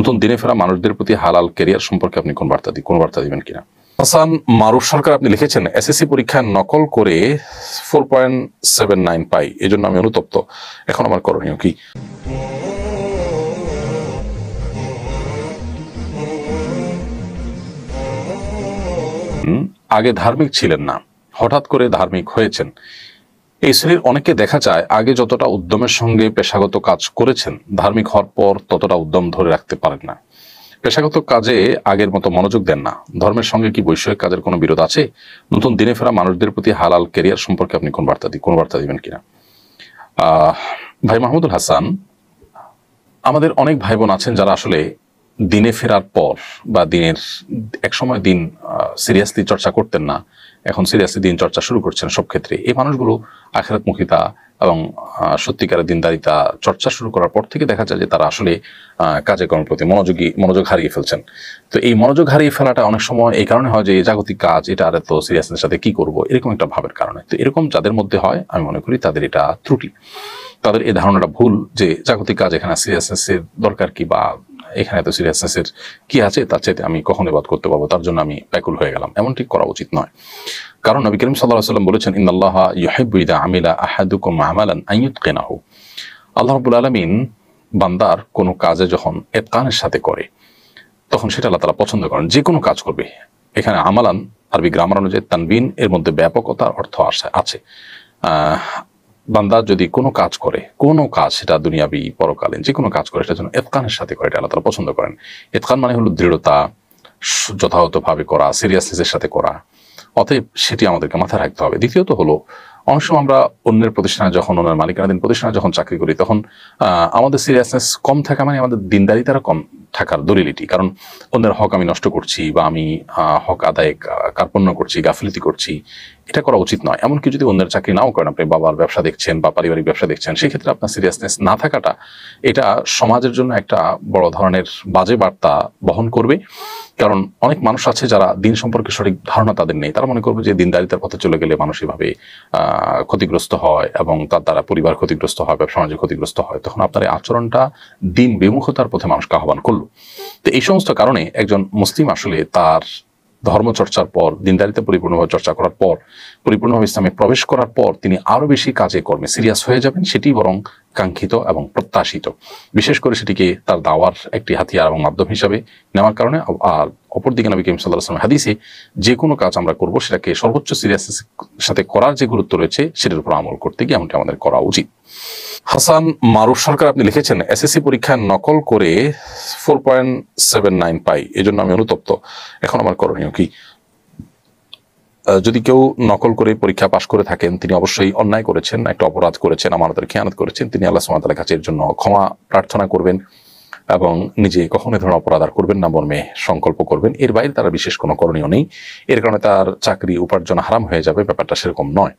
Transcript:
নতুন দিনে ফেরা মানুষদের প্রতি হালাল ক্যারিয়ার সম্পর্কে আপনি কোন বার্তা দিবেন কিনা? হাসান মারুফ সরকার আপনি লিখেছেন, এসএসসি পরীক্ষায় নকল করে 4.79 পাই, এজন্য আমি অনুতপ্ত, এখন আমার করণীয় কি? আগে ধার্মিক ছিলেন না, হঠাৎ করে ধার্মিক হয়েছেন। এই শ্রেণীর অনেকে দেখা যায় আগে যতটা উদ্যমের সঙ্গে পেশাগত কাজ করেছেন, ধার্মিক হওয়ার পর ততটা উদ্যম ধরে রাখতে পারেন না। পেশাগত কাজে আগের মতো মনোযোগ দেন না। ধর্মের সঙ্গে কি বৈষয়িক কাজের কোনো বিরোধ আছে? নতুন দিনে ফেরা মানুষদের প্রতি হালাল ক্যারিয়ার সম্পর্কে আপনি কোন বার্তা দিবেন কিনা? ভাই মাহমুদুল হাসান, আমাদের অনেক ভাই বোন আছেন যারা আসলে দিনে ফেরার পর বা দিনের এক সময় দিন সিরিয়াসলি চর্চা করতেন না, এখন সিরিয়াসলি দিন চর্চা শুরু করছেন সব ক্ষেত্রে। এই মানুষগুলো আখিরাতমুখিতা এবং সত্যিকারের দিনদারিতা চর্চা শুরু করার পর থেকে দেখা যায় যে তারা আসলে কাজে কর্মের প্রতি মনোযোগ হারিয়ে ফেলছেন। তো এই মনোযোগ হারিয়ে ফেলাটা অনেক সময় এই কারণে হয় যে জাগতিক কাজ, এটা আর এত সিরিয়াসনেস সাথে কি করব, এরকম একটা ভাবের কারণে। তো এরকম যাদের মধ্যে হয়, আমি মনে করি তাদের এটা ত্রুটি, তাদের এই ধারণাটা ভুল যে জাগতিক কাজ এখানে সিরিয়াসনেসের দরকার কি, বা এখানে এত সিরিয়াসনেসের কি আছে, তার চাইতে আমি কখন ইবাদত করতে পারবো, তার জন্য আমি ব্যাকুল হয়ে গেলাম, এমনটি করা উচিত নয়। কারণ নবী করিম সাল্লাল্লাহু আলাইহি ওয়াসাল্লাম বলেছেন, ইন্নাল্লাহা ইউহিব্বু ইযা আমিলা আহাদুকুম আমালান আন ইউতকিনাহু। আল্লাহ রাব্বুল আলামিন বান্দার কোনো কাজে যখন ইতকানের সাথে করে, তখন সেটা আল্লাহ তাআলা পছন্দ করেন। যে কোনো কাজ করবে, এখানে আমালান আরবি গ্রামার অনুযায়ী তানবিন, এর মধ্যে ব্যাপকতার অর্থ আছে। বান্দা যদি কোনো কাজ করে, কোনো কাজ সেটা দুনিয়াবি পরকালীন যে কোনো কাজ করে, সেটা যেন ইতকানের সাথে করে, এটা আল্লাহ তাআলা পছন্দ করেন। ইতকান মানে হলো দৃঢ়তা, যথাযথভাবে করা, সিরিয়াসনেসের সাথে করা। অতএব সেটি আমাদেরকে মাথায় রাখতে হবে। দ্বিতীয়ত হলো, অনেক সময় আমরা অন্যের প্রতিষ্ঠানে যখন, অন্যের মালিকানাধীন প্রতিষ্ঠানে যখন চাকরি করি, তখন আমাদের সিরিয়াসনেস কম থাকা মানে আমাদের দিনদারিতারা কম থাকার দলিলিটি। কারণ অন্যের হক আমি নষ্ট করছি, বা আমি হক আদায়ে কার্পণ্য করছি, গাফিলতি করছি, এটা করা উচিত নয়। এমনকি যদি অন্যের চাকরি নাও করেন, আপনি বাবার ব্যবসা দেখছেন বা পারিবারিক ব্যবসা দেখছেন, সেক্ষেত্রে আপনার সিরিয়াসনেস না থাকাটা, এটা সমাজের জন্য একটা বড় ধরনের বাজে বার্তা বহন করবে। কারণ অনেক মানুষ আছে যারা দিন সম্পর্কে সঠিক ধারণা তাদের নেই, তারা মনে করবে যে দিনদারিতার পথে চলে গেলে মানসিকভাবে ক্ষতিগ্রস্ত হয় এবং তার দ্বারা পরিবার ক্ষতিগ্রস্ত হয়, ব্যবসা বাণিজ্য ক্ষতিগ্রস্ত হয়। তখন আপনার এই আচরণটা দিন বিমুখতার পথে মানুষকে আহ্বান করলো। তো এই সমস্ত কারণে একজন মুসলিম আসলে তার ধর্মচর্চার পর, দিনদারিতা পরিপূর্ণভাবে চর্চা করার পর, পরিপূর্ণভাবে ইসলামে প্রবেশ করার পর তিনি আরো বেশি কাজে কর্মে সিরিয়াস হয়ে যাবেন, সেটি বরং কাঙ্ক্ষিত এবং প্রত্যাশিত। বিশেষ করে সেটিকে তার দাওয়ার একটি হাতিয়ার এবং মাধ্যম হিসাবে নেওয়ার কারণে। আর অপরদিকে নবী করিম সাল্লাল্লাহু আলাইহি ওয়াসাল্লাম হাদিসে যে কোনো কাজ আমরা করব, সেটাকে সর্বোচ্চ সিরিয়াসনেস সাথে করার যে গুরুত্ব রয়েছে, সেটার উপর আমল করতে গিয়ে এমনটি আমাদের করা উচিত। হাসান মারুফ সরকার আপনি লিখেছেন, এসএসসি পরীক্ষায় নকল করে 4.79 পাই, এজন্য আমি অনুতপ্ত, এখন আমার করণীয় কি? যদি কেউ নকল করে পরীক্ষা পাশ করে থাকেন, তিনি অবশ্যই অন্যায় করেছেন, একটা অপরাধ করেছেন, আমানতের খেয়ানত করেছেন। তিনি আল্লাহ সুবহানাহু ওয়া তাআলার কাছে এর জন্য ক্ষমা প্রার্থনা করবেন এবং নিজে কখনো ধরনের অপরাধ আর করবেন না মর্মে সংকল্প করবেন। এর বাইরে তার বিশেষ কোনো করণীয় নেই। এর কারণে তার চাকরি উপার্জন হারাম হয়ে যাবে, ব্যাপারটা সেরকম নয়।